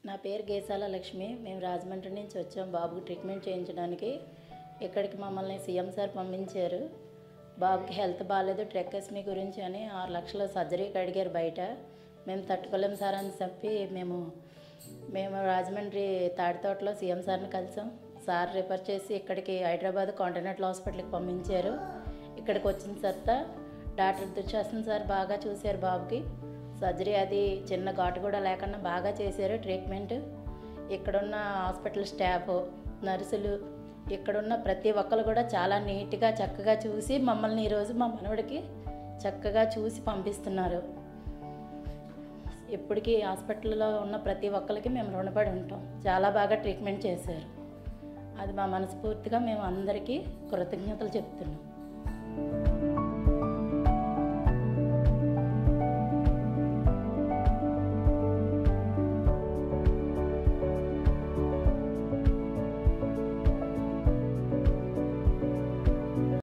నా పేరు గేసాల లక్ష్మి. మేము రాజమండ్రి నుంచి వచ్చాం బాబుకి ట్రీట్మెంట్ చేయించడానికి. ఇక్కడికి మమ్మల్ని సీఎం సార్ పంపించారు. బాబుకి హెల్త్ బాగాలేదు, ట్రెక్కెస్మీ గురించి అని 6 లక్షల సర్జరీకి అడిగారు బయట. మేము తట్టుకోలేం సార్ అని చెప్పి మేము రాజమండ్రి తాడితోటలో సీఎం సార్ని కలిసాం. సార్ రిఫర్ చేసి ఇక్కడికి హైదరాబాద్ కాంటినెంటల్ హాస్పిటల్కి పంపించారు. ఇక్కడికి వచ్చిన తర్వాత డాక్టర్ దుశ్శాసన్ సార్ బాగా చూశారు. బాబుకి సర్జరీ అది చిన్న ఘాటు కూడా లేకుండా బాగా చేశారు ట్రీట్మెంట్. ఇక్కడున్న హాస్పిటల్ స్టాఫ్, నర్సులు, ఇక్కడున్న ప్రతి ఒక్కరు కూడా చాలా నీట్గా చక్కగా చూసి మమ్మల్ని ఈరోజు మా మనవడికి చక్కగా చూసి పంపిస్తున్నారు. ఇప్పటికీ హాస్పిటల్లో ఉన్న ప్రతి ఒక్కరికి మేము రుణపడి ఉంటాం. చాలా బాగా ట్రీట్మెంట్ చేశారు. అది మా మనస్ఫూర్తిగా మేము అందరికీ కృతజ్ఞతలు చెప్తున్నాం.